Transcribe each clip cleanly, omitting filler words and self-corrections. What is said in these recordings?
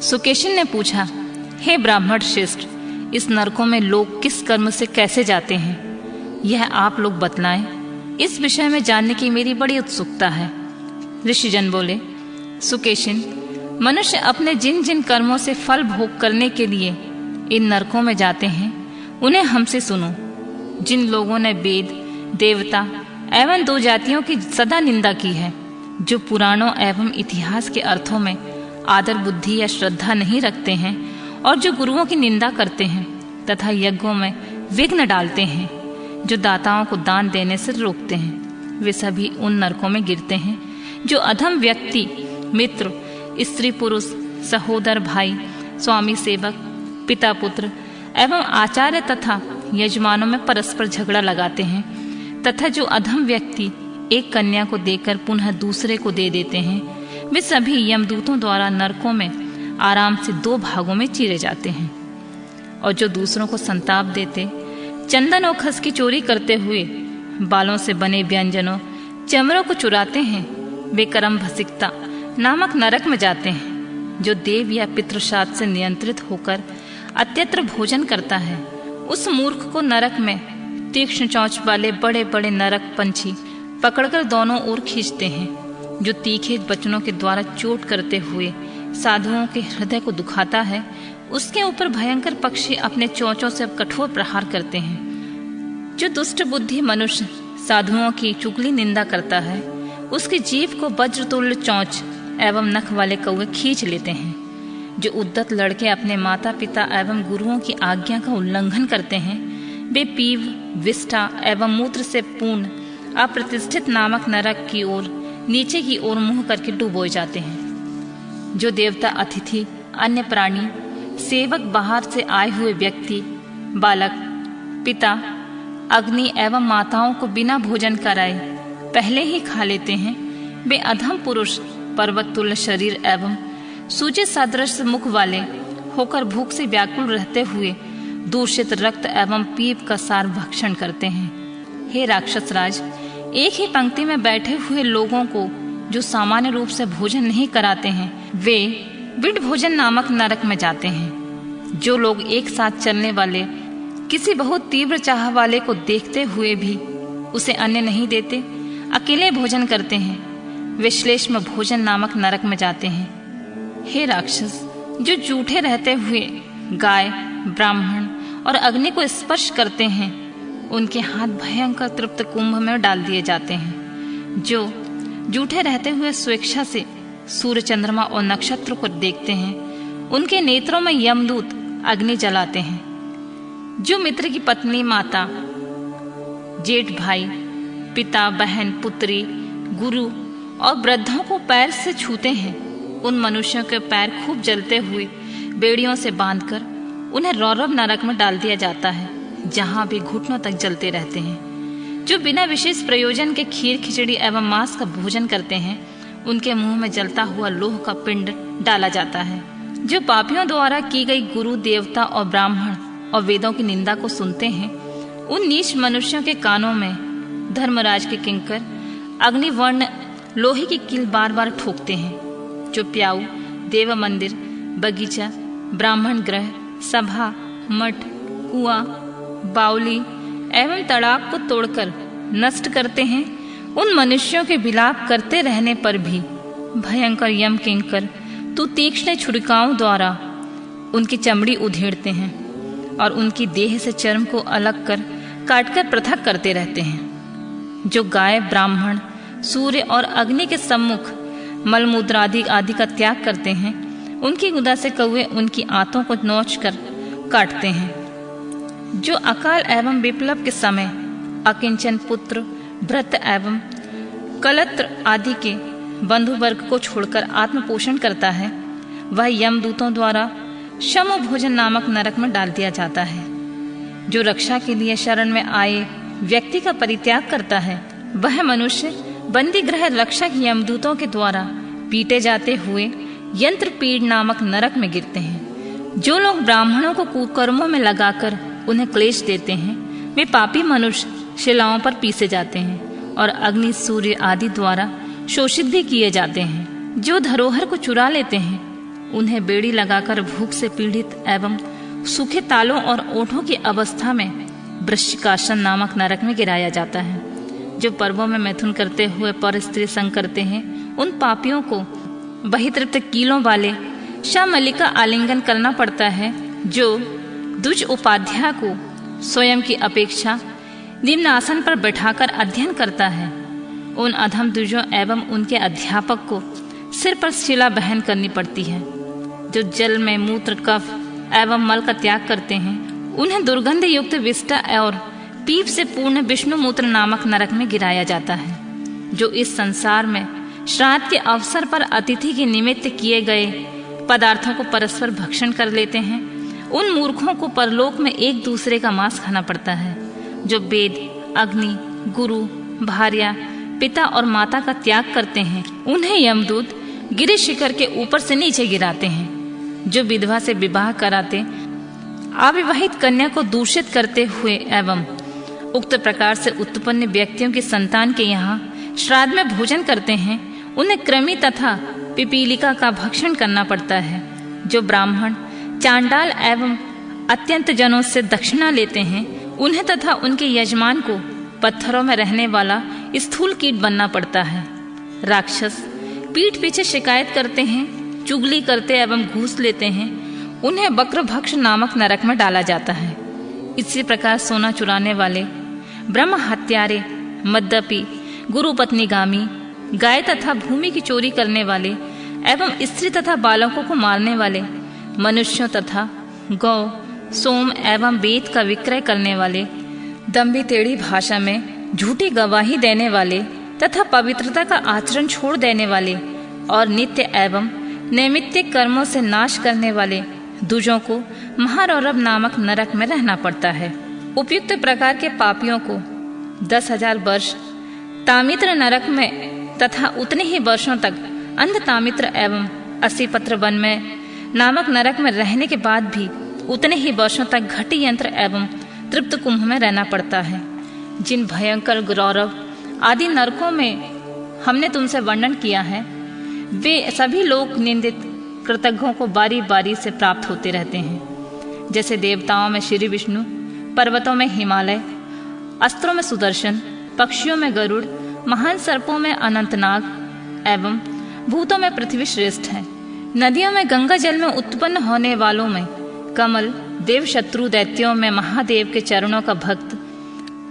सुकेशन ने पूछा, हे ब्राह्मण श्रेष्ठ, इस नरकों में लोग किस कर्म से कैसे जाते हैं, यह आप लोग बतलाएं। इस विषय में जानने की मेरी बड़ी उत्सुकता है। ऋषिजन बोले, सुकेशन, मनुष्य अपने जिन जिन कर्मों से फल भोग करने के लिए इन नरकों में जाते हैं उन्हें हमसे सुनो। जिन लोगों ने वेद, देवता एवं दो जातियों की सदा निंदा की है, जो पुराणों एवं इतिहास के अर्थों में आदर बुद्धि या श्रद्धा नहीं रखते हैं और जो गुरुओं की निंदा करते हैं तथा यज्ञों में विघ्न डालते हैं, जो दाताओं को दान देने से रोकते हैं, वे सभी उन नरकों में गिरते हैं। जो अधम व्यक्ति मित्र, स्त्री पुरुष, सहोदर भाई, स्वामी सेवक, पिता पुत्र एवं आचार्य तथा यजमानों में परस्पर झगड़ा लगाते हैं तथा जो अधम व्यक्ति एक कन्या को देकर पुनः दूसरे को दे देते हैं, वे सभी यमदूतों द्वारा नरकों में आराम से 2 भागों में चीरे जाते हैं। और जो दूसरों को संताप देते, चंदन और खस की चोरी करते हुए बालों से बने व्यंजनों, चमड़ों को चुराते हैं, वे कर्म भसिकता नामक नरक में जाते हैं। जो देव या पितृशाद से नियंत्रित होकर अत्यत्र भोजन करता है, उस मूर्ख को नरक में तीक्ष्ण चोंच वाले बड़े बड़े नरक पंछी पकड़कर दोनों ओर खींचते हैं। जो तीखे वचनों के द्वारा चोट करते हुए साधुओं के हृदय को दुखाता है, उसके ऊपर भयंकर पक्षी अपने चोंचों से कठोर प्रहार करते हैं। जो दुष्ट बुद्धि मनुष्य साधुओं की चुगली निंदा करता है, उसकी जीभ को वज्रतुल्य चोंच एवं नख वाले कौवे खींच लेते हैं। जो उद्दत लड़के अपने माता पिता एवं गुरुओं की आज्ञा का उल्लंघन करते हैं, वे पीव, विष्ठा एवं मूत्र से पूर्ण अप्रतिष्ठित नामक नरक की ओर नीचे की ओर मुंह करके डुबोए जाते हैं। जो देवता, अतिथि, अन्य प्राणी, सेवक, बाहर से आए हुए व्यक्ति, बालक, पिता, अग्नि एवं माताओं को बिना भोजन कराए पहले ही खा लेते हैं, वे अधम पुरुष पर्वत तुल्य शरीर एवं सूचे सदृश मुख वाले होकर भूख से व्याकुल रहते हुए दूषित रक्त एवं पीप का सार भक्षण करते हैं। हे राक्षस राज, एक ही पंक्ति में बैठे हुए लोगों को जो सामान्य रूप से भोजन नहीं कराते हैं, वे विड भोजन नामक नरक में जाते हैं। जो लोग एक साथ चलने वाले किसी बहुत तीव्र चाह वाले को देखते हुए भी उसे अन्न नहीं देते, अकेले भोजन करते हैं, वे श्लेष्म भोजन नामक नरक में जाते हैं। हे राक्षस, जो झूठे रहते हुए गाय, ब्राह्मण और अग्नि को स्पर्श करते हैं, उनके हाथ भयंकर तृप्त कुंभ में डाल दिए जाते हैं। जो झूठे रहते हुए स्वेच्छा से सूर्य, चंद्रमा और नक्षत्र को देखते हैं, उनके नेत्रों में यमदूत अग्नि जलाते हैं। जो मित्र की पत्नी, माता, जेठ भाई, पिता, बहन, पुत्री, गुरु और वृद्धों को पैर से छूते हैं, उन मनुष्यों के पैर खूब जलते हुए बेड़ियों से बांधकर उन्हें रौरव नरक में डाल दिया जाता है, जहां वे घुटनों तक जलते रहते हैं। जो बिना विशेष प्रयोजन के खीर, खिचड़ी एवं मांस का भोजन करते हैं, उनके मुंह में जलता हुआ लोह का पिंड डाला जाता है। जो पापियों द्वारा की गई गुरु, देवता और ब्राह्मण और वेदों की निंदा को सुनते हैं, उन नीच मनुष्यों के कानों में धर्मराज के किंकर अग्निवर्ण लोहे की कील बार बार ठोकते हैं। जो प्याऊ, देव मंदिर, बगीचा, ब्राह्मण ग्रह, सभा, मठ, कुआं, बावली एवं तालाब को तोड़कर नष्ट करते हैं, उन मनुष्यों के विलाप करते रहने पर भी भयंकर यम किंकर तू तीक्ष्ण छुरिकाओं द्वारा उनकी चमड़ी उधेड़ते हैं और उनकी देह से चर्म को अलग कर काटकर पृथक करते रहते हैं। जो गाय, ब्राह्मण, सूर्य और अग्नि के सम्मुख मलमूत्रादि आदि का त्याग करते हैं, उनकी गुदा से कौवे उनकी आंतों को नोच कर काटते हैं। जो अकाल एवं विप्लव के समय अकिंचन पुत्र, भ्रत एवं कलत्र आदि के बंधु वर्ग को छोड़कर आत्मपोषण करता है, वह यमदूतों द्वारा शम भोजन नामक नरक में डाल दिया जाता है। जो रक्षा के लिए शरण में आए व्यक्ति का परित्याग करता है, वह मनुष्य बंदी गृह रक्षक यमदूतों के द्वारा पीटे जाते हुए यंत्र पीड़ नामक नरक में गिरते हैं। जो लोग ब्राह्मणों को कुकर्मों में लगाकर उन्हें क्लेश देते हैं, वे पापी मनुष्य शिलाओं पर पीसे जाते हैं और अग्नि, सूर्य आदि द्वारा शोषित भी किए जाते हैं। जो धरोहर को चुरा लेते हैं, उन्हें बेड़ी लगाकर भूख से पीड़ित एवं सूखे तालों और ओठों की अवस्था में वृश्चिकासन नामक नरक में गिराया जाता है। जो पर्वों में मैथुन करते हुए पर स्त्री संग करते हैं, उन पापियों को बहितृप्त कीलों वाले श्यामली का आलिंगन करना पड़ता है, जो द्विज उपाध्याय को स्वयं की अपेक्षा निम्न आसन पर बैठाकर अध्ययन करता है। उन अधम द्विजों एवं उनके अध्यापक को सिर पर शिला बहन करनी पड़ती है। जो जल में मूत्र कफ एवं मल का त्याग करते हैं, उन्हें दुर्गंध युक्त विष्टा और पीप से पूर्ण विष्णु मूत्र नामक नरक में गिराया जाता है। जो इस संसार में श्राद्ध के अवसर पर अतिथि के निमित्त किए गए पदार्थों को परस्पर भक्षण कर लेते हैं, उन मूर्खों को परलोक में एक दूसरे का मांस खाना पड़ता है। जो वेद, अग्नि, गुरु, भार्या, पिता और माता का त्याग करते हैं, उन्हें यमदूत गिरि शिखर के ऊपर से नीचे गिराते हैं। जो विधवा से विवाह कराते, अविवाहित कन्या को दूषित करते हुए एवं उक्त प्रकार से उत्पन्न व्यक्तियों की संतान के यहाँ श्राद्ध में भोजन करते हैं, उन्हें कृमि तथा पिपीलिका का भक्षण करना पड़ता है। जो ब्राह्मण, चांडाल एवं अत्यंत जनों से दक्षिणा लेते हैं, उन्हें तथा उनके यजमान को पत्थरों में रहने वाला स्थूल कीट बनना पड़ता है। राक्षस पीठ पीछे शिकायत करते हैं, चुगली करते एवं घूस लेते हैं, उन्हें वक्रभक्ष नामक नरक में डाला जाता है। इसी प्रकार सोना चुराने वाले, ब्रह्म हत्यारे, मद्यपी, गुरुपत्नीगामी, गाय तथा भूमि की चोरी करने वाले एवं स्त्री तथा बालकों को मारने वाले, मनुष्यों तथा गौ, सोम एवं वेद का विक्रय करने वाले, दम्भी टेढ़ी भाषा में झूठी गवाही देने वाले तथा पवित्रता का आचरण छोड़ देने वाले और नित्य एवं नैमित्तिक कर्मों से नाश करने वाले दुजों को महारौरव नामक नरक में रहना पड़ता है। उपयुक्त प्रकार के पापियों को 10,000 वर्ष तामित्र नरक में तथा उतने ही वर्षों तक अंध तामित्र एवं 80 पत्र वन में नामक नरक में रहने के बाद भी उतने ही वर्षों तक घटी यंत्र एवं तृप्त कुंभ में रहना पड़ता है। जिन भयंकर गौरव आदि नरकों में हमने तुमसे वर्णन किया है, वे सभी लोक निंदित कृतज्ञों को बारी बारी से प्राप्त होते रहते हैं। जैसे देवताओं में श्री विष्णु, पर्वतों में हिमालय, अस्त्रों में सुदर्शन, पक्षियों में गरुड़, महान सर्पों में अनंतनाग एवं भूतों में पृथ्वी श्रेष्ठ है। नदियों में गंगा जल में उत्पन्न होने वालों में कमल, देव शत्रु दैत्यों में महादेव के चरणों का भक्त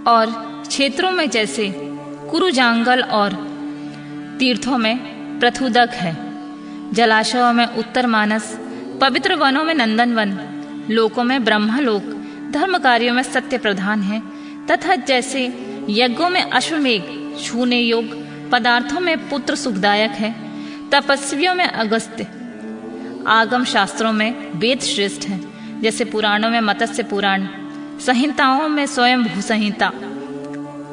और क्षेत्रों में जैसे कुरुजांगल और तीर्थों में पृथुदक है। जलाशयों में उत्तर मानस, पवित्र वनों में नंदनवन, लोकों में ब्रह्मलोक, धर्म कार्यों में सत्य प्रधान है तथा जैसे यज्ञों में अश्वमेघ, छूने योग पदार्थों में पुत्र सुखदायक है, तपस्वियों में अगस्त्य, आगम शास्त्रों में वेद श्रेष्ठ है। जैसे पुराणों में मत्स्य पुराण, संहिताओं में स्वयं भू संहिता,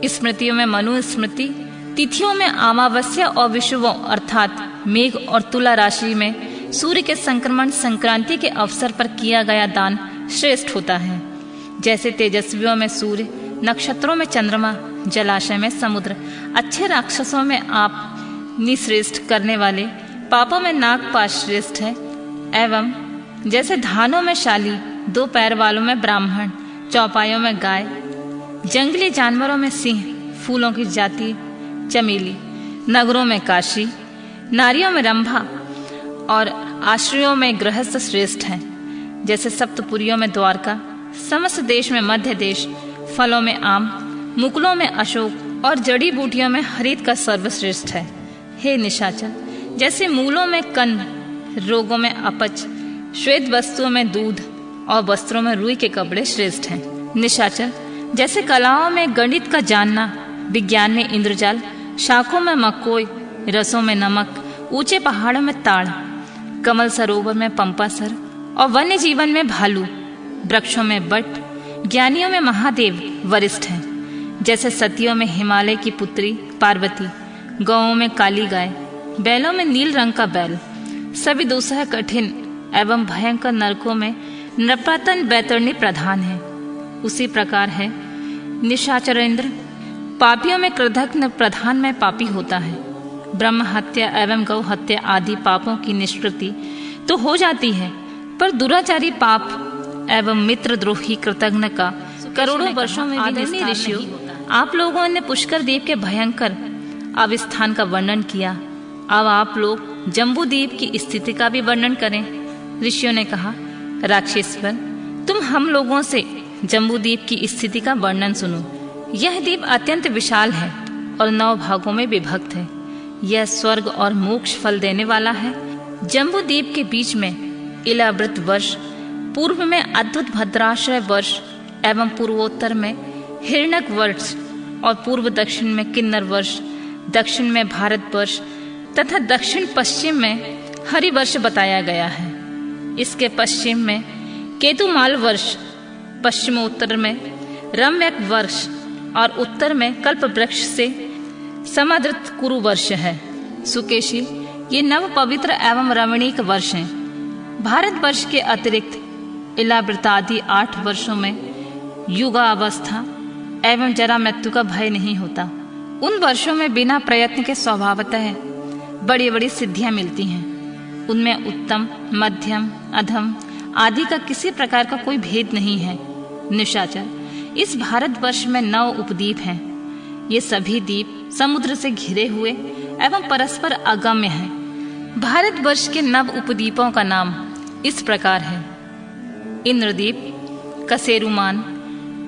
स्मृतियों में मनु स्मृति, तिथियों में अमावस्या और विषुवों अर्थात मेघ और तुला राशि में सूर्य के संक्रमण संक्रांति के अवसर पर किया गया दान श्रेष्ठ होता है। जैसे तेजस्वियों में सूर्य, नक्षत्रों में चंद्रमा, जलाशय में समुद्र, अच्छे राक्षसों में आप निश्रेष्ठ करने वाले, पापों में नागपाश श्रेष्ठ है। एवं जैसे धानों में शाली, 2 पैर वालों में ब्राह्मण, चौपायों में गाय, जंगली जानवरों में सिंह, फूलों की जाति चमेली, नगरों में काशी, नारियों में रंभा और आश्रयों में गृहस्थ श्रेष्ठ हैं। जैसे सप्तपुरियों में द्वारका, समस्त देश में मध्य देश, फलों में आम, मुकुलों में अशोक और जड़ी बूटियों में हरित का सर्वश्रेष्ठ है। हे निशाचर, जैसे मूलों में कन्न, रोगों में अपच, श्वेत वस्तुओं में दूध और वस्त्रों में रुई के कपड़े श्रेष्ठ हैं। निशाचर, जैसे कलाओं में गणित का जानना, विज्ञान में इंद्रजाल, शाखों में मकोई, रसों में नमक, ऊंचे पहाड़ों में ताड़, कमल सरोवर में पंपासर और वन्य जीवन में भालू, वृक्षों में बट, ज्ञानियों में महादेव वरिष्ठ हैं। जैसे सतियों में हिमालय की पुत्री पार्वती, गौओं में काली गाय, बैलों में नील रंग का बैल, सभी दुस्सह कठिन एवं भयंकर नरकों में नृपतन बैतरणी प्रधान है। उसी प्रकार है निशाचरेंद्र, पापियों में कृतघ्न प्रधान में पापी होता है। ब्रह्म हत्या एवं गौ हत्या आदि पापों की निष्कृति तो हो जाती है, पर दुराचारी पाप एवं मित्रद्रोही कृतघ्न का करोड़ों वर्षों में आदरणीय ऋषियों, आप लोगों ने पुष्कर द्वीप के भयंकर अवस्थान का वर्णन किया। अब आप लोग जम्बूद्वीप की स्थिति का भी वर्णन करें। ऋषियों ने कहा, राक्षसेश्वर, तुम हम लोगों से जम्बूद्वीप की स्थिति का वर्णन सुनो। यह द्वीप अत्यंत विशाल है और 9 भागों में विभक्त है। यह स्वर्ग और मोक्ष फल देने वाला है। जम्बूद्वीप के बीच में इलावृत वर्ष, पूर्व में अद्भुत भद्राश्रय वर्ष एवं पूर्वोत्तर में हिरण्यक वर्ष और पूर्व दक्षिण में किन्नर वर्ष, दक्षिण में भारत वर्ष तथा दक्षिण पश्चिम में हरिवर्ष बताया गया है। इसके पश्चिम में केतुमाल वर्ष, पश्चिमोत्तर में रम्यक वर्ष और उत्तर में कल्प वृक्ष से समादृत कुरु वर्ष है। सुकेशी, ये नव पवित्र एवं रमणीक वर्ष हैं। भारत वर्ष के अतिरिक्त इलावृतादि 8 वर्षों में युगावस्था एवं जरा मृत्यु का भय नहीं होता। उन वर्षों में बिना प्रयत्न के स्वभावतः बड़ी बड़ी सिद्धियां मिलती हैं। उनमें उत्तम, मध्यम, अधम आदि का किसी प्रकार का कोई भेद नहीं है। निशाचर, इस भारत वर्ष में 9 उपद्वीप हैं। ये सभी द्वीप समुद्र से घिरे हुए एवं परस्पर अगम्य हैं। भारत वर्ष के नव उपद्वीपों का नाम इस प्रकार है: इंद्रद्वीप, कसेरुमान,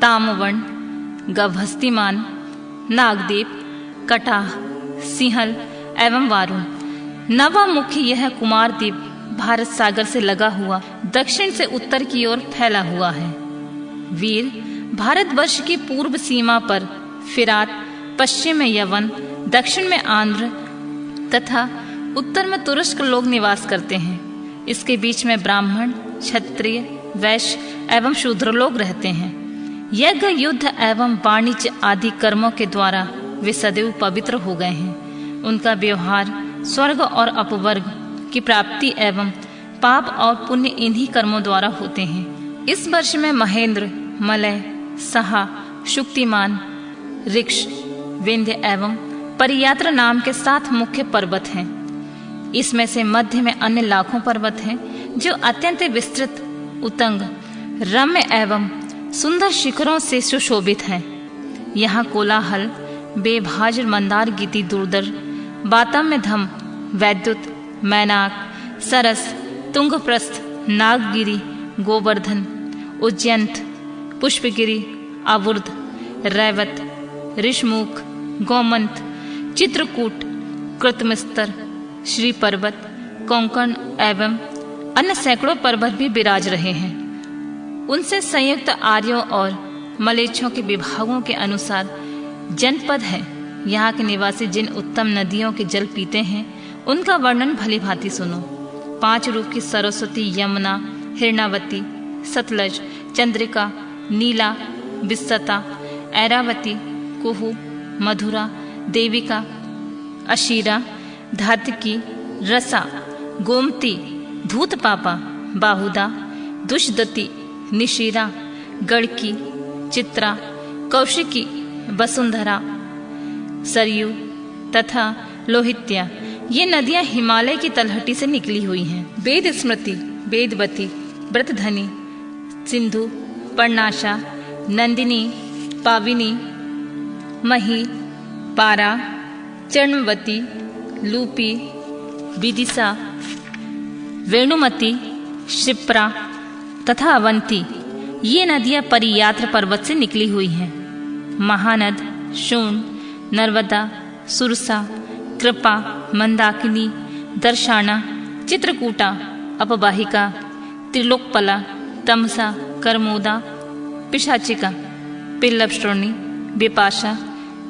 तामवर्ण, गभस्तिमान, नागद्वीप, कटाह, सिंहल एवं वारुण। नवमुखी यह कुमार द्वीप भारत सागर से लगा हुआ दक्षिण से उत्तर की ओर फैला हुआ है। वीर, भारतवर्ष की पूर्व सीमा पर फिरात, पश्चिम में यवन, दक्षिण में आंध्र तथा उत्तर में तुरस्क लोग निवास करते हैं। इसके बीच में ब्राह्मण, क्षत्रिय, वैश्य एवं शूद्र लोग रहते हैं। यज्ञ, युद्ध एवं वाणिज्य आदि कर्मों के द्वारा वे सदैव पवित्र हो गए हैं। उनका व्यवहार स्वर्ग और अपवर्ग की प्राप्ति एवं पाप और पुण्य इन्हीं कर्मों द्वारा होते हैं। इस वर्ष में महेंद्र, मलय, सहा, शुक्तिमान, ऋक्ष, विंध्य एवं परियात्र नाम के 7 मुख्य पर्वत हैं। इसमें से मध्य में अन्य लाखों पर्वत हैं जो अत्यंत विस्तृत, उतंग, रम्य एवं सुंदर शिखरों से सुशोभित हैं। यहाँ कोलाहल, बेभाज, मंदार, गीति, दुर्दर, बातम्य धम, वैद्युत, मैनाक, सरस, तुंगप्रस्थ, नागगिरी, गोवर्धन, उज्जयंत, पुष्पगिरी, आवुर्ध, रैवत, ऋषमुख, गोमंत, चित्रकूट, कृतमिस्तर, श्री पर्वत, कोंकण एवं अन्य सैकड़ों पर्वत भी विराज रहे हैं। उनसे संयुक्त आर्यों और मलेच्छों के विभागों के अनुसार जनपद है। यहाँ के निवासी जिन उत्तम नदियों के जल पीते हैं उनका वर्णन भली भांति सुनो। 5 रूप की सरस्वती, यमुना, हिरणावती, सतलज, चंद्रिका, नीला, बिस्सता, ऐरावती, कुहू, मधुरा, देविका, अशीरा, धातकी, रसा, गोमती, धूतपापा, बाहुदा, दुष्दती, निशिरा, गड़की, चित्रा, कौशिकी, वसुंधरा, सरयू तथा लोहित्या, ये नदियां हिमालय की तलहटी से निकली हुई हैं। वेद स्मृति, वेदवती, व्रतधनी, सिंधु, पर्णाशा, नंदिनी, पाविनी, मही, पारा, चर्णवती, लूपी, विदिशा, वेणुमती, शिप्रा तथा अवंती, ये नदियां परियात्र पर्वत से निकली हुई हैं। महानद, शूण, नर्मदा, सुरसा, कृपा, मंदाकिनी, दर्शाना, चित्रकूटा, अपवाहिका, त्रिलोकपला, तमसा, करमोदा, पिशाचिका, पिल्लवश्रोणी, विपाशा,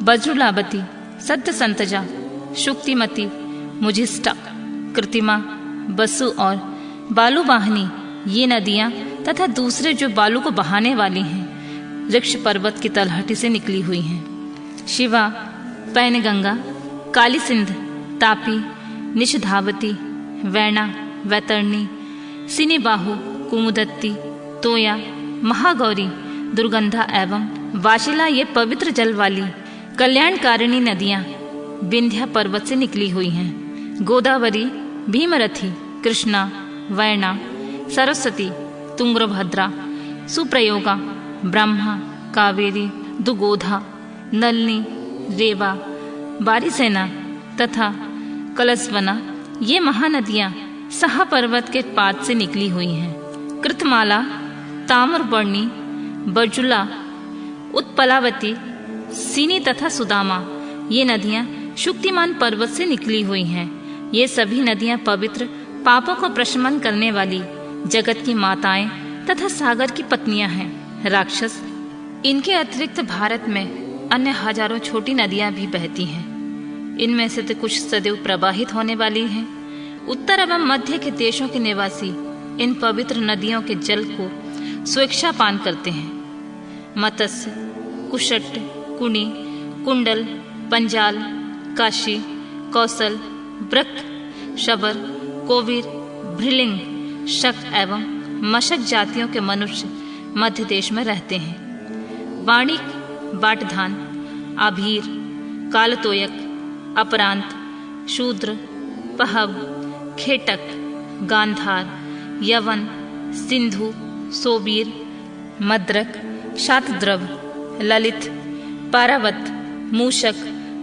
वज्रुलावती, सत्यसंतजा, शुक्तिमती, मुझिष्टा, कृतिमा, बसु और बालुवाहिनी, ये नदियां तथा दूसरे जो बालू को बहाने वाली हैं ऋक्ष पर्वत की तलहटी से निकली हुई हैं। शिवा, पैनगंगा, काली सिंध, तापी, निषधावती, वैणा, वैतरणी, सिनीबाहु, कुमुदत्ती, तोया, महागौरी, दुर्गंधा एवं वाशिला, ये पवित्र जल वाली कल्याणकारिणी नदियां विंध्या पर्वत से निकली हुई हैं। गोदावरी, भीमरथी, कृष्णा, वैणा, सरस्वती, तुंगभद्रा, सुप्रयोगा, ब्रह्मा, कावेरी, दुगोधा, नलनी, रेवा, बारिसेना तथा कलस्वना ये महानदियाँ सहा पर्वत के पाद से निकली हुई हैं। कृतमाला, ताम्रपर्णी, बजुला, उत्पलावती, सीनी तथा सुदामा ये नदियाँ शुक्तिमान पर्वत से निकली हुई हैं। ये सभी नदियाँ पवित्र, पापों को प्रशमन करने वाली, जगत की माताएं तथा सागर की पत्नियां हैं। राक्षस, इनके अतिरिक्त भारत में अन्य हजारों छोटी नदियां भी बहती हैं। इनमें से तो कुछ सदैव प्रवाहित होने वाली हैं। उत्तर एवं मध्य के देशों के निवासी इन पवित्र नदियों के जल को स्वेच्छापान करते हैं। मत्स्य, कुशट, कुणी, कुंडल, पंजाल, काशी, कौशल, ब्रक, शबर, कोविर, भृलिंग, शक एवं मशक जातियों के मनुष्य मध्य देश में रहते हैं। वाणिक, बाटधान, आभीर, कालतोयक, अपरांत, शूद्र, पहब, खेटक, गांधार, यवन, सिंधु, सोबीर, मद्रक, शातद्रव, ललित, पारावत, मूषक,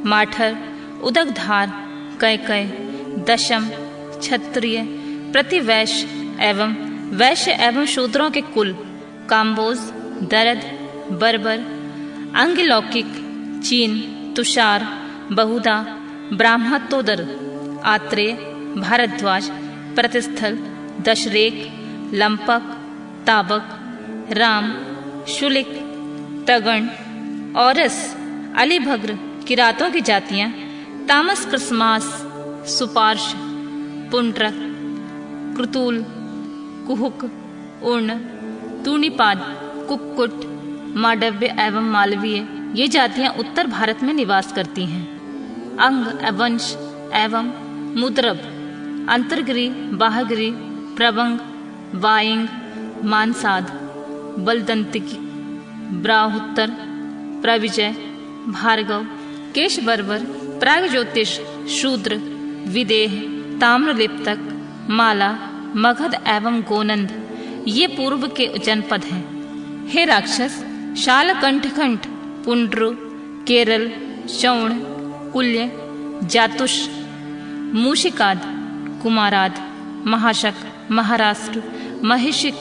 माठर, उदकधार, कैकय, दशम, क्षत्रिय, प्रतिवैश्य एवं वैश्य एवं शूद्रों के कुल, काम्बोज, दरद, बर्बर, अंगलौकिक, चीन, तुषार, बहुधा, ब्राह्मत्तोदर, आत्रेय, भारद्वाज, प्रतिस्थल, दशरेक, लंपक, ताबक, राम, शुलिक, तगण, औरस, अलीभग्र, किरातों की जातियां, तामस, कृसमास, सुपार्श, पुंड्रक, कृतूल, कुहुक, उर्ण, तूणीपाद, कुक्कुट, माडव्य एवं मालवीय ये जातियां उत्तर भारत में निवास करती हैं। अंग, वंश एवं मुद्रब, अंतर्गिरी, बाहगिरी, प्रबंग, वायंग, मानसाद, बलदंतिकी, ब्राहुत्तर, प्रविजय, भार्गव, केश बर्बर, प्रागज्योतिष, शूद्र, विदेह, ताम्रलिप्तक, माला, मगध एवं गोनंद ये पूर्व के जनपद हैं। हे राक्षस, शाल, कंठकंठ, पुंड्र, केरल, शौण, कुल्य, जातुष, मूषिकाद, कुमाराद, महाशक, महाराष्ट्र, महिषिक,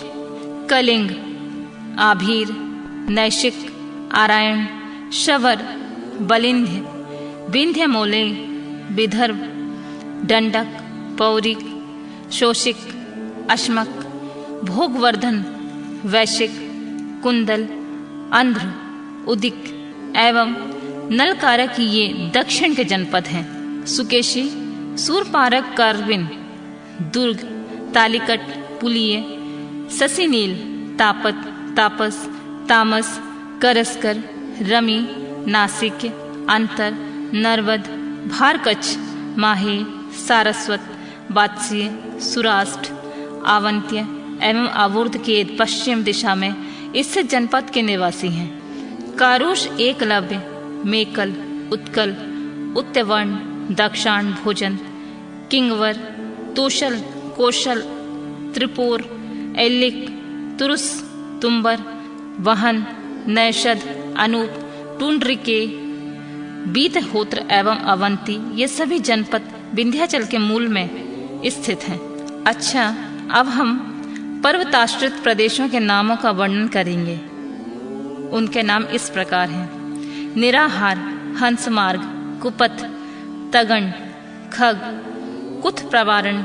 कलिंग, आभीर, नैशिक, आरायण, शवर, बलिंध्य, विंध्य, मोले, विदर्भ, दंडक, पौरिक, शोषिक, अश्मक, भोगवर्धन, वैशिक, कुंदल, आंध्र, उदिक एवं नलकारक ये दक्षिण के जनपद हैं। सुकेशी, सूरपारक, कार्विन, दुर्ग, तालिकट, पुलिय, ससीनील, तापत, तापस, तामस, करस्कर, रमी, नासिक, अंतर, नर्वद, भारकच, माहे, सारस्वत, वात्स्य, सुराष्ट्र, आवंत्य एवं आवुर्ध के पश्चिम दिशा में इससे जनपद के निवासी हैं। कारुष, एकलव्य, मेकल, उत्कल, उत्त्यवर्ण, दक्षाण भोजन, किंगवर, तोशल, कौशल, त्रिपुर, एलिक, तुरुस, तुम्बर, वहन, नैषद, अनूप, टुंड्रिके, बीतहोत्र एवं अवंती ये सभी जनपद विंध्याचल के मूल में स्थित हैं। अच्छा, अब हम पर्वताश्रित प्रदेशों के नामों का वर्णन करेंगे। उनके नाम इस प्रकार हैं: निराहार, हंसमार्ग, कुपथ, तगण, खग, कुथ प्रवारण,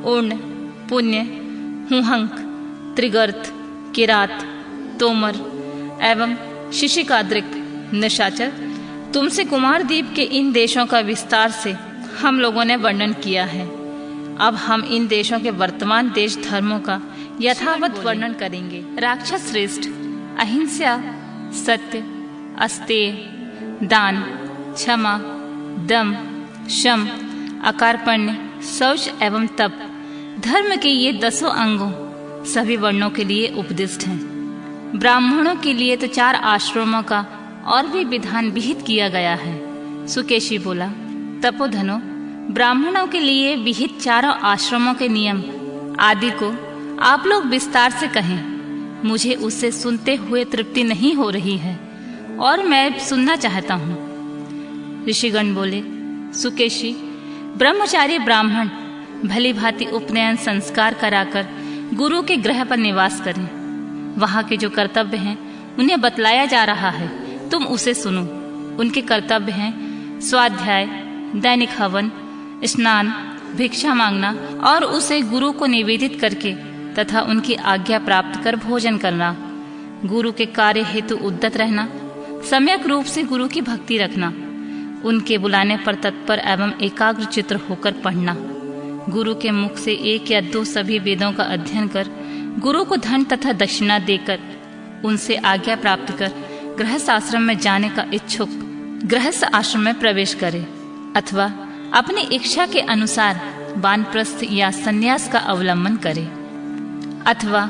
उर्ण, पुण्य, हुहंक, त्रिगर्त, किरात, तोमर एवं शिशिकाद्रिक। निशाचर, तुमसे कुमारद्वीप के इन देशों का विस्तार से हम लोगों ने वर्णन किया है। अब हम इन देशों के वर्तमान देश धर्मों का यथावत वर्णन करेंगे। राक्षस श्रेष्ठ, अहिंसा, सत्य, अस्तेय, दान, क्षमा, दम, शम, अकारपण्य, शौच एवं तप धर्म के ये 10 अंगों सभी वर्णों के लिए उपदिष्ट हैं। ब्राह्मणों के लिए तो 4 आश्रमों का और भी विधान विहित किया गया है। सुकेशी बोला, तपोधनो, ब्राह्मणों के लिए विहित 4 आश्रमों के नियम आदि को आप लोग विस्तार से कहें। मुझे उसे सुनते हुए तृप्ति नहीं हो रही है और मैं सुनना चाहता हूँ। ऋषिगण बोले, सुकेशी, ब्रह्मचारी ब्राह्मण भली भांति उपनयन संस्कार कराकर गुरु के गृह पर निवास करें। वहाँ के जो कर्तव्य हैं उन्हें बतलाया जा रहा है, तुम उसे सुनो। उनके कर्तव्य हैं स्वाध्याय, दैनिक हवन, स्नान, भिक्षा मांगना और उसे गुरु को निवेदित करके तथा उनकी आज्ञा प्राप्त कर भोजन करना, गुरु के कार्य हेतु उद्यत रहना, सम्यक रूप से गुरु की भक्ति रखना, उनके बुलाने पर तत्पर एवं एकाग्र चित्र होकर पढ़ना, गुरु के मुख से 1 या 2 सभी वेदों का अध्ययन कर गुरु को धन तथा दक्षिणा देकर उनसे आज्ञा प्राप्त कर गृहस्थ आश्रम में जाने का इच्छुक गृहस्थ आश्रम में प्रवेश करे अथवा अपनी इच्छा के अनुसार वानप्रस्थ या संन्यास का अवलंबन करे, अथवा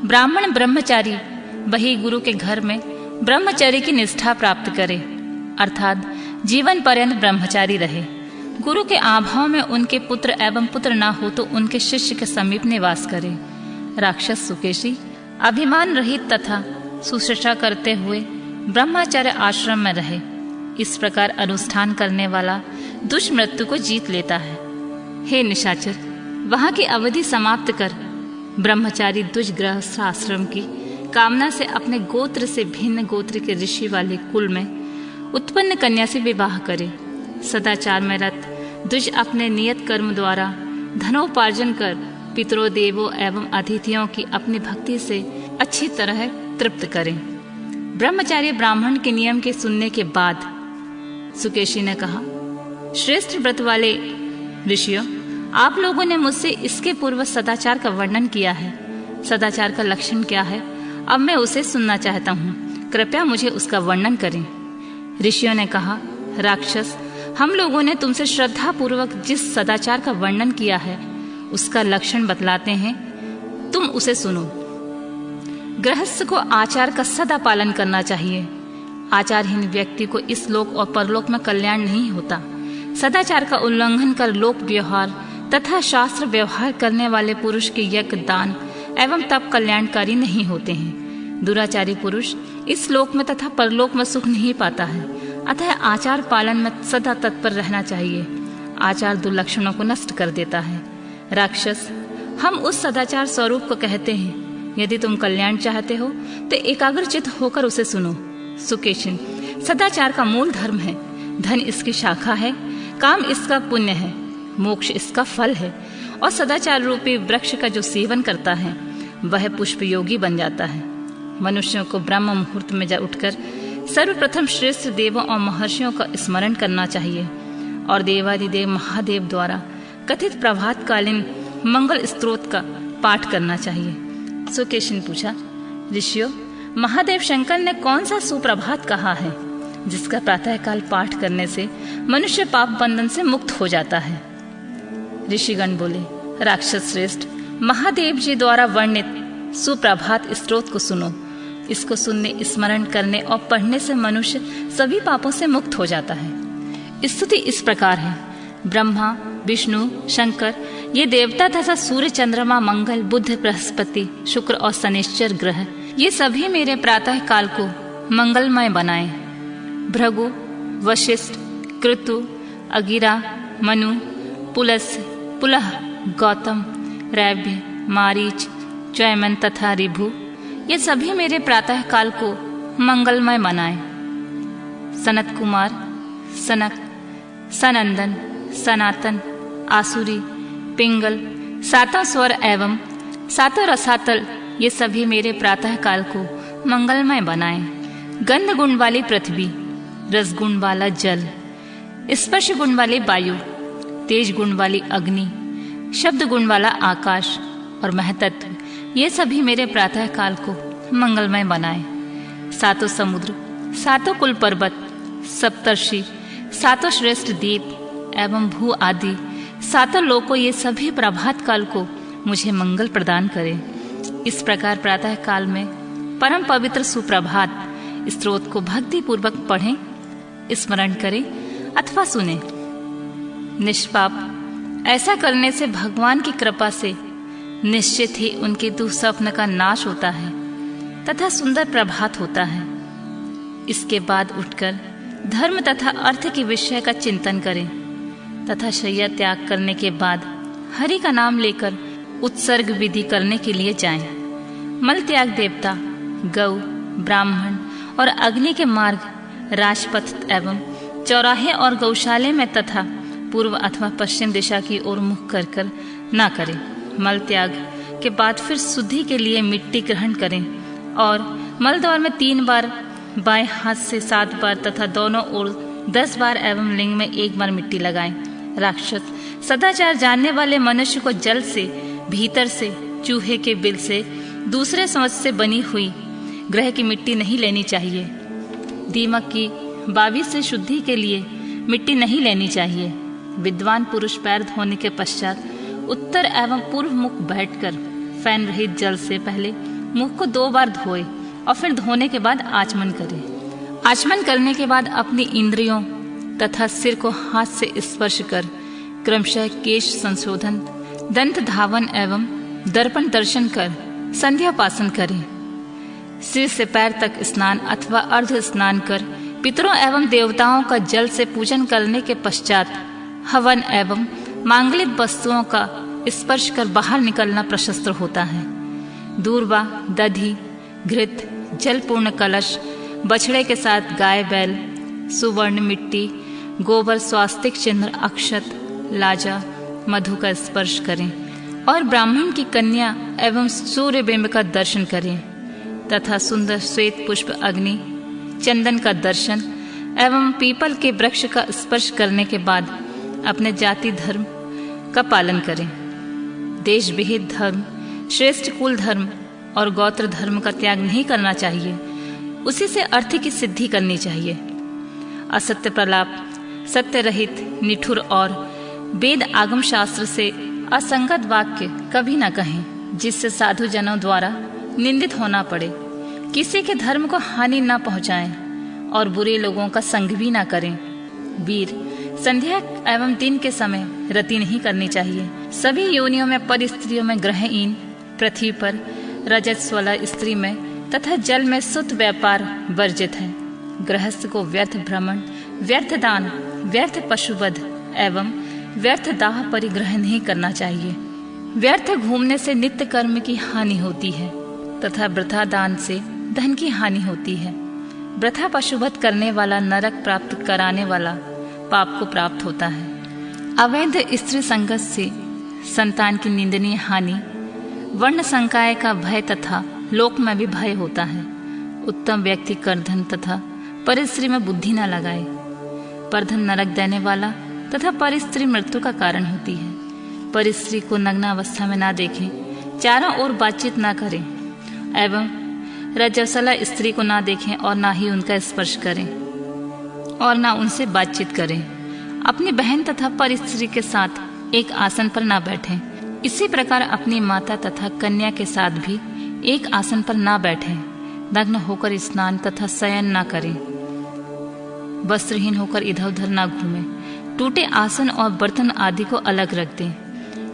ब्राह्मण ब्रह्मचारी वही गुरु के घर में ब्रह्मचर्य की निष्ठा प्राप्त करे, अर्थात जीवन पर्यंत ब्रह्मचारी रहे। गुरु के आभाव में उनके पुत्र एवं पुत्र ना हो तो उनके शिष्य के समीप निवास करे। राक्षस सुकेशी, अभिमान रहित तथा सुश्रूषा करते हुए ब्रह्मचर्य आश्रम में रहे। इस प्रकार अनुष्ठान करने वाला दुष्मृत्यु को जीत लेता है। हे निशाचर, वहाँ की अवधि समाप्त कर ब्रह्मचारी दुष्गृहस्थ आश्रम की कामना से अपने गोत्र से भिन्न गोत्र के ऋषि वाले कुल में उत्पन्न कन्या से विवाह करे। सदाचार में रत द्विज अपने नियत कर्म द्वारा धनोपार्जन कर पितरों, देवों एवं अतिथियों की अपनी भक्ति से अच्छी तरह तृप्त करें। ब्रह्मचारी ब्राह्मण के नियम के सुनने के बाद सुकेशी ने कहा, श्रेष्ठ व्रत वाले ऋषियों, आप लोगों ने मुझसे इसके पूर्व सदाचार का वर्णन किया है। सदाचार का लक्षण क्या है, अब मैं उसे सुनना चाहता हूँ। कृपया मुझे उसका वर्णन करें। ऋषियों ने कहा, राक्षस, हम लोगों ने तुमसे श्रद्धा पूर्वक जिस सदाचार का वर्णन किया है उसका लक्षण बतलाते हैं, तुम उसे सुनो। गृहस्थ को आचार का सदा पालन करना चाहिए। आचारहीन व्यक्ति को इस लोक और परलोक में कल्याण नहीं होता। सदाचार का उल्लंघन कर लोक व्यवहार तथा शास्त्र व्यवहार करने वाले पुरुष के यज्ञ, दान एवं तप कल्याणकारी नहीं होते हैं। दुराचारी पुरुष इस लोक में तथा परलोक में सुख नहीं पाता है। अतः आचार पालन में सदा तत्पर रहना चाहिए। आचार दुर्लक्षणों को नष्ट कर देता है। राक्षस, हम उस सदाचार स्वरूप को कहते हैं। यदि तुम कल्याण चाहते हो तो एकाग्रचित होकर उसे सुनो। सुकेशिन, सदाचार का मूल धर्म है। धन इसकी शाखा है, काम इसका पुण्य है, मोक्ष इसका फल है और सदाचार रूपी वृक्ष का जो सेवन करता है वह पुष्प योगी बन जाता है। मनुष्यों को ब्रह्म मुहूर्त में जा उठकर सर्वप्रथम श्रेष्ठ देवों और महर्षियों का स्मरण करना चाहिए और देवादिदेव महादेव द्वारा कथित प्रभातकालीन मंगल स्तोत्र का पाठ करना चाहिए। सुकेशिन पूछा, ऋषियों, महादेव शंकर ने कौन सा सुप्रभात कहा है जिसका प्रातःकाल पाठ करने से मनुष्य पाप बंधन से मुक्त हो जाता है? ऋषिगण बोले, राक्षस श्रेष्ठ, महादेव जी द्वारा वर्णित सुप्रभात स्तोत्र को सुनो। इसको सुनने, स्मरण करने और पढ़ने से मनुष्य सभी पापों से मुक्त हो जाता है। स्तुति इस प्रकार है, ब्रह्मा, विष्णु, शंकर, ये देवता तथा सूर्य, चंद्रमा, मंगल, बुध, बृहस्पति, शुक्र और शनिश्चर ग्रह, ये सभी मेरे प्रातः काल को मंगलमय बनाए। भृगु, वशिष्ठ, कृतु, अगिरा, मनु, पुलस्त्य, पुलह, गौतम, रैव्य, मारीच, जयमन तथा ऋभु, ये सभी मेरे प्रातः काल को मंगलमय बनाए। सनत कुमार, सनक, सनंदन, सनातन, आसुरी, पिंगल, सातों स्वर एवं सातों रसातल, ये सभी मेरे प्रातः काल को मंगलमय बनाए। गंध गुण वाली पृथ्वी, रस गुण वाला जल, स्पर्श गुण वाली वायु, तेज गुण वाली अग्नि, शब्द गुण वाला आकाश और महतत्व, ये सभी मेरे प्रातः काल को मंगलमय बनाए। सातों समुद्र, सातों कुल पर्वत, सप्तर्षि, सातों श्रेष्ठ द्वीप एवं भू आदि सातों लोकों, ये सभी प्रभात काल को मुझे मंगल प्रदान करें। इस प्रकार प्रातः काल में परम पवित्र सुप्रभात स्तोत्र को भक्ति पूर्वक पढ़ें, स्मरण करें अथवा सुने। निष्पाप, ऐसा करने से भगवान की कृपा से निश्चित ही उनके दुःस्वप्न का नाश होता है तथा सुंदर प्रभात होता है। इसके बाद उठकर धर्म तथा अर्थ के विषय का चिंतन करें तथा शय्या त्याग करने के बाद हरि का नाम लेकर उत्सर्ग विधि करने के लिए जाएं। मल त्याग देवता, गौ, ब्राह्मण और अग्नि के मार्ग, राजपथ एवं चौराहे और गौशाले में तथा पूर्व अथवा पश्चिम दिशा की ओर मुख कर ना करें। मल त्याग के बाद फिर शुद्धि के लिए मिट्टी ग्रहण करें और मल द्वार में 3 बार, बाएं हाथ से 7 बार तथा दोनों ओर 10 बार एवं लिंग में 1 बार मिट्टी लगाएं। राक्षस सदाचार जानने वाले मनुष्य को जल से, भीतर से, चूहे के बिल से, दूसरे समझ से बनी हुई ग्रह की मिट्टी नहीं लेनी चाहिए। दीमक की बावी से शुद्धि के लिए मिट्टी नहीं लेनी चाहिए। विद्वान पुरुष पैर धोने के पश्चात उत्तर एवं पूर्व मुख बैठकर फैन रहित जल से पहले मुख को 2 बार धोए और फिर धोने के बाद आचमन करें। आचमन करने के बाद अपनी इंद्रियों तथा सिर को हाथ से स्पर्श कर क्रमशः केश संशोधन, दंत धावन एवं दर्पण दर्शन कर संध्यापासन करें। सिर से पैर तक स्नान अथवा अर्ध स्नान कर पितरों एवं देवताओं का जल से पूजन करने के पश्चात हवन एवं मांगलिक वस्तुओं का स्पर्श कर बाहर निकलना प्रशस्त होता है। दूर्वा, दधी, घृत, जलपूर्ण कलश, बछड़े के साथ गाय बैल, सुवर्ण मिट्टी, गोबर, स्वास्तिक चिन्ह, अक्षत, लाजा, मधु का स्पर्श करें और ब्राह्मण की कन्या एवं सूर्य बिंब का दर्शन करें तथा सुंदर श्वेत पुष्प, अग्नि, चंदन का दर्शन एवं पीपल के वृक्ष का स्पर्श करने के बाद अपने जाति धर्म का पालन करें। देश विहित धर्म, श्रेष्ठ कुल धर्म और गोत्र धर्म का त्याग नहीं करना चाहिए। उसी से अर्थ की सिद्धि करनी चाहिए। असत्य प्रलाप, सत्य रहित, निठुर और वेद आगम शास्त्र से असंगत वाक्य कभी न कहें जिससे साधु जनों द्वारा निंदित होना पड़े। किसी के धर्म को हानि न पहुंचाएं और बुरे लोगों का संग भी न करें। वीर, संध्या एवं दिन के समय रति नहीं करनी चाहिए। सभी योनियों में पर स्त्रियों में ग्रहहीन, पृथ्वी पर रजस्वला स्त्री में तथा जल में सुत व्यापार वर्जित है। गृहस्थ को व्यर्थ भ्रमण, व्यर्थ दान, व्यर्थ पशुवध एवं व्यर्थ दाह परिग्रह नहीं करना चाहिए। व्यर्थ घूमने से नित्य कर्म की हानि होती है तथा वृथा दान से धन की हानि होती है। वृथा पशुवध करने वाला नरक प्राप्त कराने वाला पाप को प्राप्त होता है। अवैध स्त्री संगत से संतान की निंदनीय हानि, वर्ण संकाय का भय तथा लोक में भी भय होता है। उत्तम व्यक्ति करधन तथा परिस्त्री में बुद्धि न लगाए। परधन नरक देने वाला तथा परिस्त्री मृत्यु का कारण होती है। परिस्त्री को नग्नावस्था में ना देखें, चारों ओर बातचीत ना करें एवं रजस्वला स्त्री को ना देखें और ना ही उनका स्पर्श करें और ना उनसे बातचीत करें। अपनी बहन तथा परिस्त्री के साथ एक आसन पर ना बैठें। इसी प्रकार अपनी माता तथा कन्या के साथ भी एक आसन पर ना बैठें। नग्न होकर स्नान तथा शयन ना करें। वस्त्रहीन होकर इधर उधर ना घूमें। टूटे आसन और बर्तन आदि को अलग रख दें।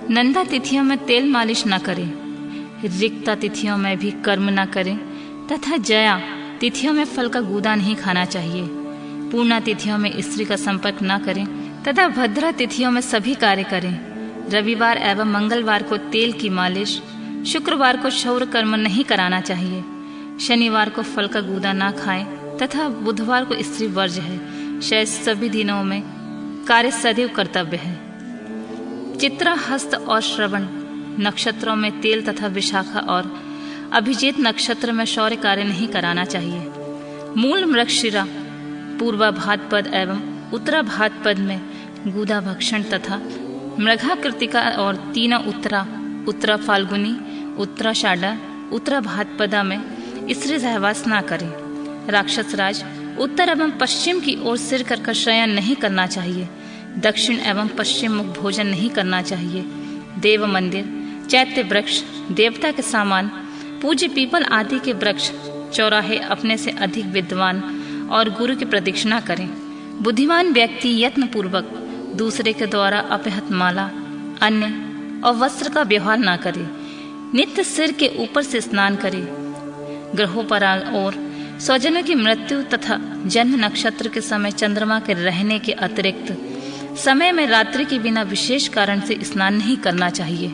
नंदा तिथियों में तेल मालिश न करें। रिक्ता तिथियों में भी कर्म न करें तथा जया तिथियों में फल का गूदा नहीं खाना चाहिए। पूर्णा तिथियों में स्त्री का संपर्क न करें तथा भद्रा तिथियों में सभी कार्य करें। रविवार एवं मंगलवार को तेल की मालिश, शुक्रवार को क्षौर कर्म नहीं कराना चाहिए। शनिवार को फल का गूदा ना खाएं तथा बुधवार को स्त्री वर्ज्य है। शेष सभी दिनों में कार्य सदैव कर्तव्य है। चित्रा, हस्त और श्रवण नक्षत्रों में तेल तथा विशाखा और अभिजीत नक्षत्र में शौर्य कार्य नहीं कराना चाहिए। मूल मृगशिरा, पूर्वा भाद्रपद एवं उत्तरा भाद्रपद में गूदा भक्षण तथा मृगा कृतिका और तीना उत्तरा, उत्तरा फाल्गुनी, उत्तरा शाडा, उत्तरा भाद्रपदा में स्त्री सहवास ना करें। राक्षस राज उत्तर एवं पश्चिम की ओर सिर कर शयन नहीं करना चाहिए। दक्षिण एवं पश्चिम मुख भोजन नहीं करना चाहिए। देव मंदिर, चैत्य वृक्ष, देवता के सामान, पूज्य पीपल आदि के वृक्ष, चौराहे अपने से अधिक विद्वान और गुरु की प्रदक्षिणा करें। बुद्धिमान व्यक्ति यत्न पूर्वक दूसरे के द्वारा अपहृत माला, अन्न और वस्त्र का व्यवहार ना करे। नित्य सिर के ऊपर से स्नान करें। ग्रहों पर और स्वजनों की मृत्यु तथा जन्म नक्षत्र के समय चंद्रमा के रहने के अतिरिक्त समय में रात्रि के बिना विशेष कारण से स्नान नहीं करना चाहिए।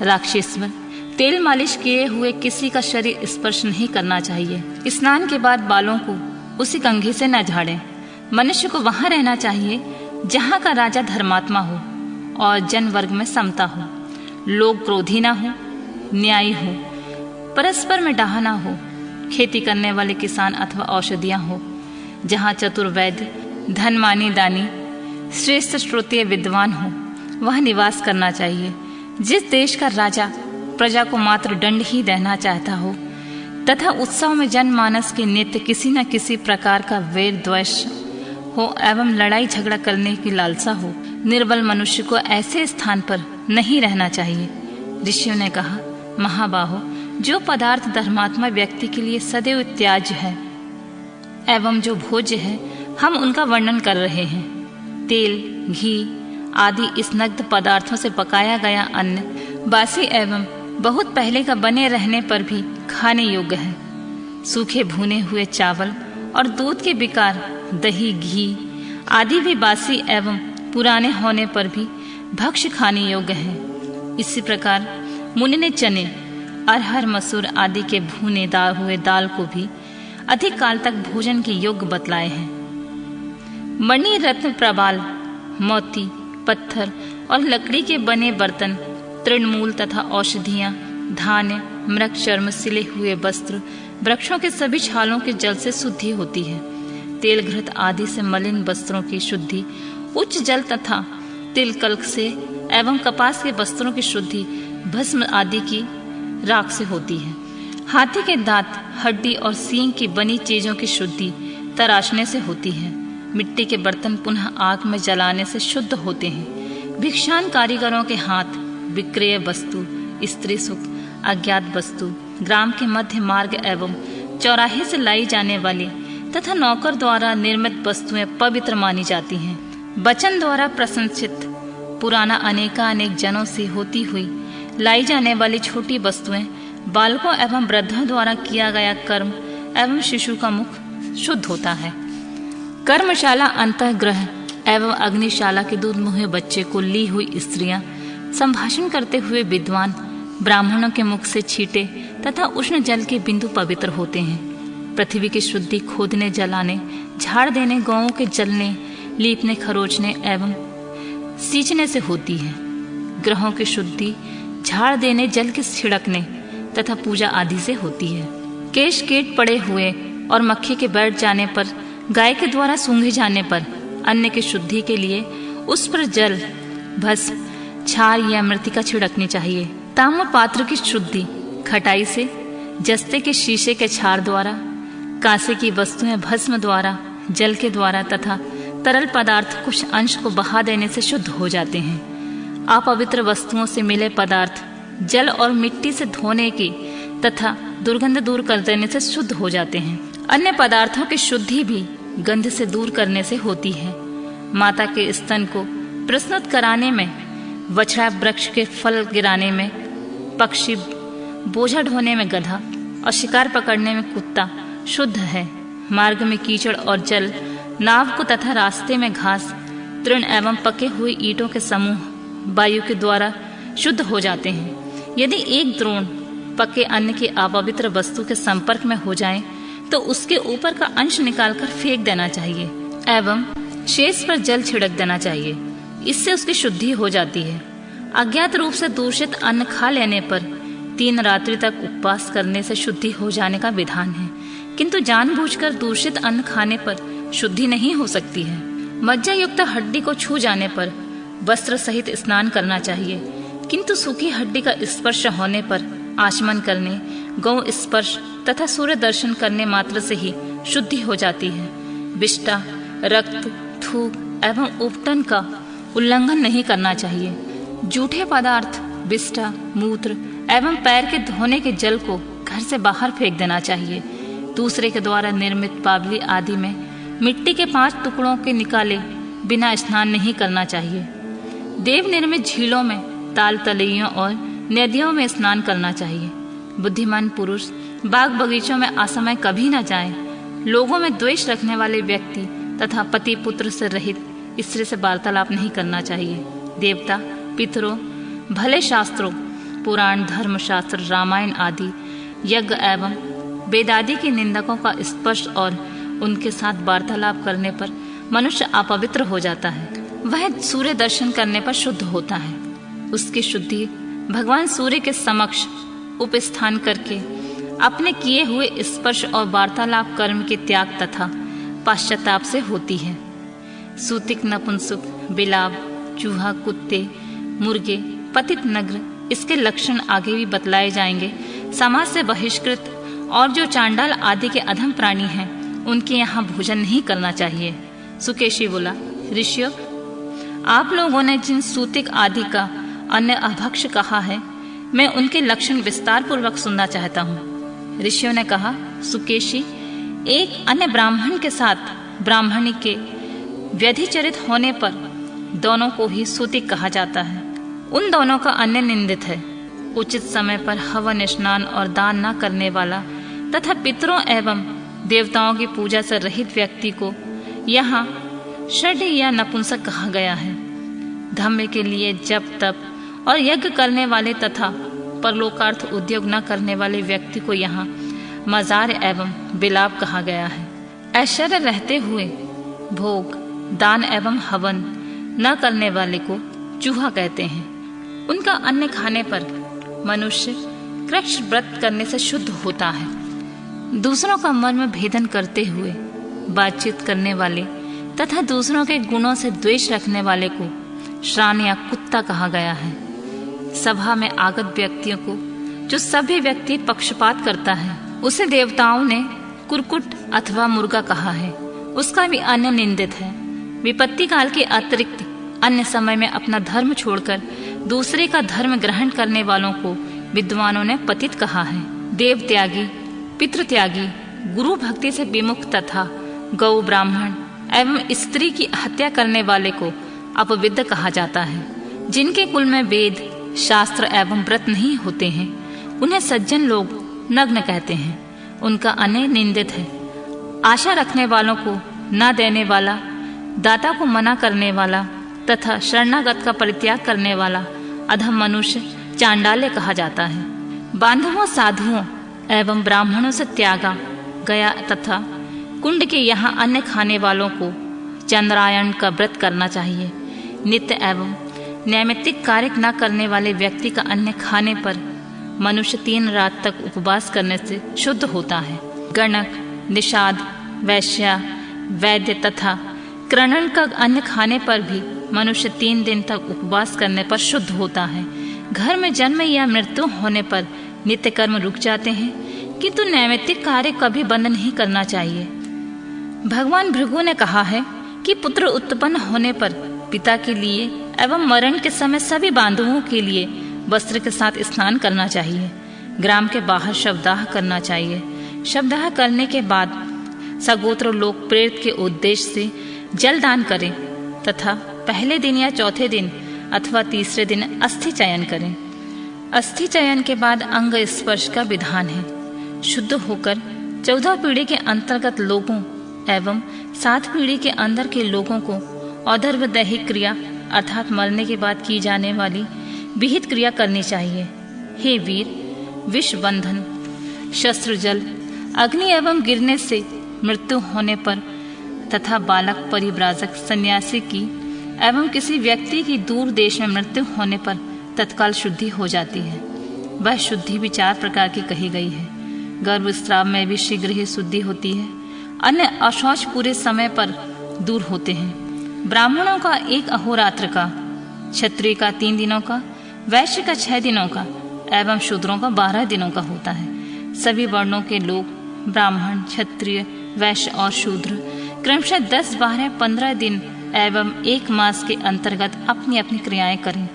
राक्षसेश्वर, तेल मालिश किए हुए किसी का शरीर स्पर्श नहीं करना चाहिए। स्नान के बाद बालों को उसी कंघी से न झाड़ें। मनुष्य को वहां रहना चाहिए जहां का राजा धर्मात्मा हो और जन वर्ग में समता हो, लोग क्रोधी ना हो, न्यायी हो, परस्पर में डाह ना हो, खेती करने वाले किसान अथवा औषधियां हो, जहां चतुर्वैद्य, धनमानी दानी, श्रेष्ठ श्रोत्रिय विद्वान हो, वह निवास करना चाहिए। जिस देश का राजा प्रजा को मात्र दंड ही देना चाहता हो तथा उत्सव में जनमानस के नित्य किसी न किसी प्रकार का वैर द्वेष हो एवं लड़ाई झगड़ा करने की लालसा हो, निर्बल मनुष्य को ऐसे स्थान पर नहीं रहना चाहिए। ऋषियों ने कहा, महाबाहो, जो पदार्थ धर्मात्मा व्यक्ति के लिए सदैव त्याज्य है एवं जो भोज्य है, हम उनका वर्णन कर रहे हैं। तेल, घी आदि स्निग्ध पदार्थों से पकाया गया अन्न बासी एवं बहुत पहले का बने रहने पर भी खाने योग्य है। सूखे भुने हुए चावल और दूध के विकार, दही, घी आदि भी बासी एवं पुराने होने पर भी भक्ष्य खाने योग्य है। इसी प्रकार मुनि ने चने, अरहर, मसूर आदि के भुने हुए दाल को भी अधिक काल तक भोजन के योग्य बतलाए हैं। मणि, रत्न, प्रबाल, मोती, पत्थर और लकड़ी के बने बर्तन, तृणमूल तथा औषधियां, धान्य, मृग चर्म, सिले हुए वस्त्र, वृक्षों के सभी छालों के जल से शुद्धि होती है। तेल, घृत आदि से मलिन वस्त्रों की शुद्धि उच्च जल तथा तिल कल्क से एवं कपास के वस्त्रों की शुद्धि भस्म आदि की राख से होती है। हाथी के दांत, हड्डी और सींग की बनी चीजों की शुद्धि तराशने से होती है। मिट्टी के बर्तन पुनः आग में जलाने से शुद्ध होते हैं। भिक्षान कारीगरों के हाथ, विक्रय वस्तु, स्त्री सुख, अज्ञात वस्तु, ग्राम के मध्य मार्ग एवं चौराहे से लाई जाने वाली तथा नौकर द्वारा निर्मित वस्तुएं पवित्र मानी जाती हैं। वचन द्वारा प्रशंसित पुराना अनेकानेक जनों से होती हुई लाई जाने वाली छोटी वस्तुएं, बालकों एवं वृद्धों द्वारा किया गया कर्म एवं शिशु का मुख शुद्ध होता है। कर्मशाला, अंतःग्रह एवं अग्निशाला के दूध मुहे बच्चे को ली हुई स्त्रियां, संभाषण करते हुए विद्वान ब्राह्मणों के मुख से छीटे तथा उष्ण जल के बिंदु पवित्र होते हैं। पृथ्वी की शुद्धि खोदने, जलाने, झाड़ देने, गौओं के जलने, लीपने, खरोचने एवं सींचने से होती है। ग्रहों की शुद्धि झाड़ देने, जल के छिड़कने तथा पूजा आदि से होती है। केश कीट पड़े हुए और मक्खी के बैठ जाने पर, गाय के द्वारा सूंघे जाने पर अन्न की शुद्धि के लिए उस पर जल, भस्म, क्षार या मृतिका छिड़कनी चाहिए। ताम्र पात्र की शुद्धि खटाई से, जस्ते के शीशे के क्षार द्वारा, कांसे की वस्तुएं भस्म द्वारा, जल के द्वारा तथा तरल पदार्थ कुछ अंश को बहा देने से शुद्ध हो जाते हैं। अपवित्र वस्तुओं से मिले पदार्थ जल और मिट्टी से धोने की तथा दुर्गंध दूर कर देने से शुद्ध हो जाते हैं। अन्य पदार्थों की शुद्धि भी गंध से दूर करने से होती है। माता के स्तन को प्रस्नुत कराने में, वछड़ा वृक्ष के फल गिराने में, पक्षी बोझा ढोने में गधा और शिकार पकड़ने में कुत्ता शुद्ध है। मार्ग में कीचड़ और जल, नाव को तथा रास्ते में घास, तृण एवं पके हुए ईंटों के समूह वायु के द्वारा शुद्ध हो जाते हैं। यदि एक द्रोण पके अन्न की अपवित्र वस्तु के संपर्क में हो जाए तो उसके ऊपर का अंश निकालकर फेंक देना चाहिए एवं शेष पर जल छिड़क देना चाहिए। इससे उसकी शुद्धि हो जाती है। अज्ञात रूप से दूषित अन्न खा लेने पर 3 रात्रि तक उपवास करने से शुद्धि हो जाने का विधान है, किंतु जानबूझकर दूषित अन्न खाने पर शुद्धि नहीं हो सकती है। मज्जा युक्त हड्डी को छू जाने पर वस्त्र सहित स्नान करना चाहिए, किंतु सूखी हड्डी का स्पर्श होने पर आचमन करने, गौ स्पर्श तथा सूर्य दर्शन करने मात्र से ही शुद्धि हो जाती है। विष्टा, रक्त, थूक एवं उपटन का उल्लंघन नहीं करना चाहिए। जूठे पदार्थ, विष्टा, मूत्र एवं पैर के धोने के जल को घर से बाहर फेंक देना चाहिए। दूसरे के द्वारा निर्मित बावली आदि में मिट्टी के 5 टुकड़ों के निकाले बिना स्नान नहीं करना चाहिए। देव निर्मित झीलों में ताल तलैयों और नदियों में स्नान करना चाहिए। बुद्धिमान पुरुष बाग बगीचों में असमय कभी न जाए। लोगों में द्वेष रखने वाले व्यक्ति तथा पति पुत्र से रहित स्त्री से वार्तालाप नहीं करना चाहिए। देवता, पितरों, भले शास्त्रों, पुराण, धर्मशास्त्र, रामायण आदि यज्ञ एवं वेदादि के निंदकों का स्पर्श और उनके साथ वार्तालाप करने पर मनुष्य अपवित्र हो जाता है। वह सूर्य दर्शन करने पर शुद्ध होता है। उसकी शुद्धि भगवान सूर्य के समक्ष उपस्थान करके अपने किए हुए स्पर्श और वार्तालाप कर्म के त्याग तथा पश्चाताप से होती है। सूतिक, नपुंसक, बिलाव, चूहा, कुत्ते, मुर्गे, पतित नग्न, इसके लक्षण आगे भी बतलाए जाएंगे। समाज से बहिष्कृत और जो चांडाल आदि के अधम प्राणी हैं, उनके यहाँ भोजन नहीं करना चाहिए। सुकेशी बोला, ऋषियों, आप लोगों ने जिन सूतिक आदि का अन्य अभक्ष कहा है, मैं उनके लक्षण विस्तार पूर्वक सुनना चाहता हूँ। ऋषियों ने कहा, सुकेशी, एक अन्य ब्राह्मण के साथ ब्राह्मणी के व्यधिचरित होने पर दोनों को ही सूतिक कहा जाता है। उन दोनों का अन्य निंदित है। उचित समय पर हवन, स्नान और दान न करने वाला तथा पितरों एवं देवताओं की पूजा से रहित व्यक्ति को यहाँ षड या नपुंसक कहा गया है। धम्म के लिए जप, तप और यज्ञ करने वाले तथा परलोकार्थ उद्योग न करने वाले व्यक्ति को यहाँ मजार एवं बिलाप कहा गया है। ऐश्वर्य रहते हुए भोग, दान एवं हवन न करने वाले को चूहा कहते हैं। उनका अन्न खाने पर मनुष्य कृच्छ व्रत करने से शुद्ध होता है। दूसरों का मर्म भेदन करते हुए बातचीत करने वाले तथा दूसरों के गुणों से द्वेष रखने वाले को श्रान या कुत्ता कहा गया है। सभा में आगत व्यक्तियों को जो सभ्य व्यक्ति पक्षपात करता है, उसे देवताओं ने कुरकुट अथवा मुर्गा कहा है। उसका भी अन्य निंदित है। विपत्ति काल के अतिरिक्त अन्य समय में अपना धर्म छोड़कर दूसरे का धर्म ग्रहण करने वालों को विद्वानों ने पतित कहा है। देव त्यागी, पितृ त्यागी, गुरु भक्ति से विमुख तथा गौ, ब्राह्मण एवं स्त्री की हत्या करने वाले को अपविद्ध कहा जाता है। जिनके कुल में वेद, शास्त्र एवं व्रत नहीं होते हैं, उन्हें सज्जन लोग नग्न कहते हैं। उनका अन्य निंदित है। आशा रखने वालों को न देने वाला, दाता को मना करने वाला तथा शरणागत का परित्याग करने वाला अधम मनुष्य चांडाल्य कहा जाता है। बांधवों, साधुओं एवं ब्राह्मणों से त्यागा गया तथा कुंड के यहाँ अन्न खाने वालों को चंद्रायण का व्रत करना चाहिए। नित्य एवं नैमित्तिक कार्य न करने वाले व्यक्ति का अन्न खाने पर मनुष्य 3 रात तक उपवास करने से शुद्ध होता है। गणक, निषाद, वैश्या, वैद्य तथा क्रनन का अन्न खाने पर भी मनुष्य 3 दिन तक उपवास करने पर शुद्ध होता है। घर में जन्म या मृत्यु होने पर नित्य कर्म रुक जाते हैं, किंतु नैमित्तिक कार्य कभी बंद नहीं करना चाहिए। भगवान भृगु ने कहा है कि पुत्र उत्पन्न होने पर पिता के लिए एवं मरण के समय सभी बांधवों के लिए वस्त्र के साथ स्नान करना चाहिए। ग्राम के बाहर शवदाह करना चाहिए। शवदाह करने के बाद सगोत्र लोग प्रेत के उद्देश्य से जल दान करें तथा पहले दिन या चौथे दिन अथवा तीसरे दिन अस्थि चयन करें। अस्थि चयन के बाद अंग स्पर्श का विधान है। शुद्ध होकर 14 पीढ़ी के अंतर्गत लोगों एवं 7 पीढ़ी के अंदर के लोगों को औदर्भ दैहिक क्रिया अर्थात मरने के बाद की जाने वाली विहित क्रिया करनी चाहिए। हे वीर, विष बंधन, शस्त्र जल, अग्नि एवं गिरने से मृत्यु होने पर तथा बालक, परिव्राजक, सन्यासी की एवं किसी व्यक्ति की दूर देश में मृत्यु होने पर तत्काल शुद्धि हो जाती है। वह शुद्धि भी 4 प्रकार की कही गई है। गर्भस्राव में भी शीघ्र ही शुद्धि होती है। अन्य अशौच पूरे समय पर दूर होते हैं। ब्राह्मणों का 1 अहोरात्र का, क्षत्रिय का 3 दिनों का, वैश्य का 6 दिनों का एवं शूद्रों का 12 दिनों का होता है। सभी वर्णों के लोग ब्राह्मण, क्षत्रिय, वैश्य और शूद्र क्रमशः 10, 12, 15 दिन एवं 1 मास के अंतर्गत अपनी अपनी क्रियाएं करें।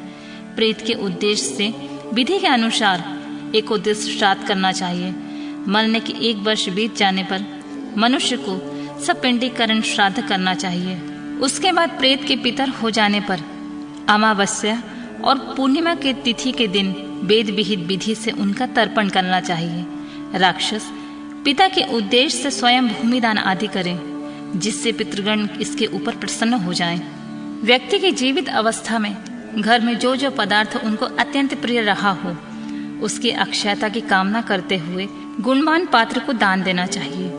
प्रेत के उद्देश्य से विधि के अनुसार एकोद्देश्य श्राद्ध करना चाहिए। मरने के 1 वर्ष बीत जाने पर मनुष्य को सपिंडीकरण श्राद्ध करना चाहिए। उसके बाद प्रेत के पितर हो जाने पर अमावस्या और पूर्णिमा के तिथि के दिन वेद विहित विधि से उनका तर्पण करना चाहिए। राक्षस पिता के उद्देश्य से स्वयं भूमिदान आदि करें, जिससे पितृगण इसके ऊपर प्रसन्न हो जाएं। व्यक्ति की जीवित अवस्था में घर में जो जो पदार्थ उनको अत्यंत प्रिय रहा हो, उसकी अक्षयता की कामना करते हुए गुणवान पात्र को दान देना चाहिए।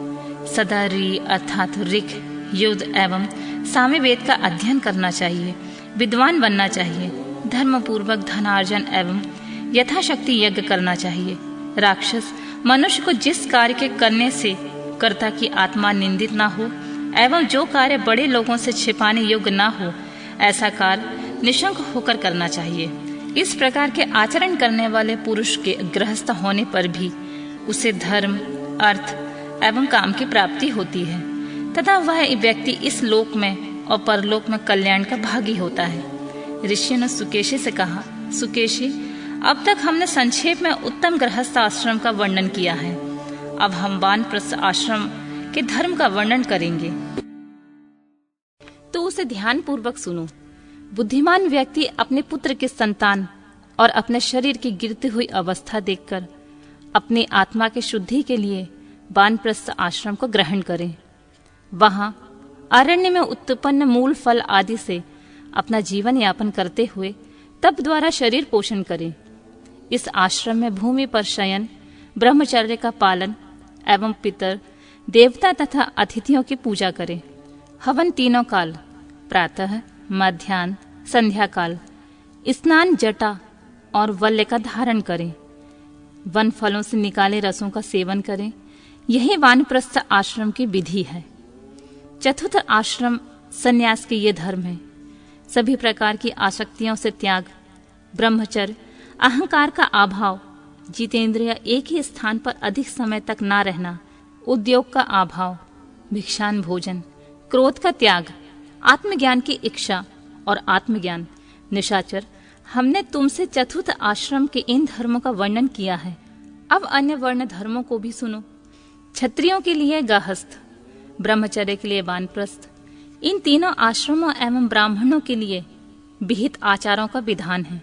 सदा री अर्थात ऋक, युद्ध एवं सामवेद का अध्ययन करना चाहिए। विद्वान बनना चाहिए। धर्म पूर्वक धनार्जन एवं यथाशक्ति यज्ञ करना चाहिए। राक्षस मनुष्य को जिस कार्य के करने से कर्ता की आत्मा निंदित ना हो एवं जो कार्य बड़े लोगों से छिपाने योग्य ना हो, ऐसा कार्य निशंक होकर करना चाहिए। इस प्रकार के आचरण करने वाले पुरुष के गृहस्थ होने पर भी उसे धर्म, अर्थ एवं काम की प्राप्ति होती है तथा वह व्यक्ति इस लोक में और परलोक में कल्याण का भागी होता है। ऋषि ने सुकेशी से कहा, सुकेशी, अब तक हमने संक्षेप में उत्तम गृहस्थ आश्रम का वर्णन किया है। अब हम वानप्रस्थ आश्रम के धर्म का वर्णन करेंगे, तो उसे ध्यान पूर्वक सुनो। बुद्धिमान व्यक्ति अपने पुत्र के संतान और अपने शरीर की गिरती हुई अवस्था देखकर अपनी आत्मा की शुद्धि के लिए वानप्रस्थ आश्रम को ग्रहण करें। वहां अरण्य में उत्पन्न मूल फल आदि से अपना जीवन यापन करते हुए तप द्वारा शरीर पोषण करें। इस आश्रम में भूमि पर शयन, ब्रह्मचर्य का पालन एवं पितर, देवता तथा अतिथियों की पूजा करें। हवन तीनों काल, प्रातः, मध्याह्न, संध्या काल, स्नान, जटा और वल्य का धारण करें। वन फलों से निकाले रसों का सेवन करें। यही वानप्रस्थ आश्रम की विधि है। चतुर्थ आश्रम संन्यास के ये धर्म है। सभी प्रकार की आसक्तियों से त्याग, ब्रह्मचर्य, अहंकार का अभाव, जितेंद्रिय एक ही स्थान पर अधिक समय तक ना रहना, उद्योग का अभाव, भिक्षान भोजन, क्रोध का त्याग, आत्मज्ञान की इच्छा और आत्मज्ञान। निशाचर, हमने तुमसे चतुर्थ आश्रम के इन धर्मों का वर्णन किया है। अब अन्य वर्ण धर्मों को भी सुनो। क्षत्रियों के लिए गाहस्थ, ब्रह्मचर्य के लिए वानप्रस्थ, इन तीनों आश्रमों एवं ब्राह्मणों के लिए विहित आचारों का विधान है।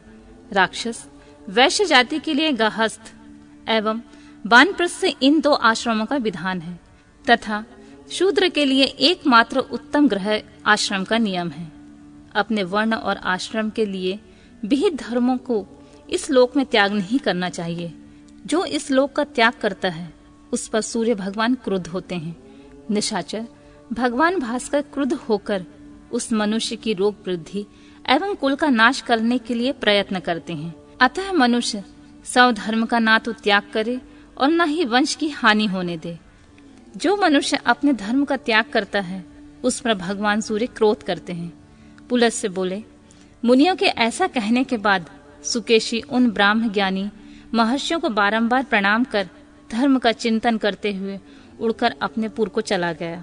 राक्षस वैश्य जाति के लिए गाहस्थ एवं वानप्रस्थ से इन दो आश्रमों का विधान है तथा शूद्र के लिए एकमात्र उत्तम ग्रह आश्रम का नियम है। अपने वर्ण और आश्रम के लिए विहित धर्मों को इस लोक में त्याग नहीं करना चाहिए। जो इस लोक का त्याग करता है उस पर सूर्य भगवान क्रुद्ध होते हैं। निशाचर, भगवान भास्कर क्रुद्ध होकर उस मनुष्य की रोग वृद्धि एवं कुल का नाश करने के लिए प्रयत्न करते हैं। अतः मनुष्य स्वधर्म का ना तो त्याग करे और न ही वंश की हानि होने दे। जो मनुष्य अपने धर्म का त्याग करता है उस पर भगवान सूर्य क्रोध करते हैं। पुलस से बोले, मुनियों के ऐसा कहने के बाद सुकेशी उन ब्राह्म ज्ञानी महर्षियों को बारंबार प्रणाम कर धर्म का चिंतन करते हुए उड़कर अपने पुर को चला गया।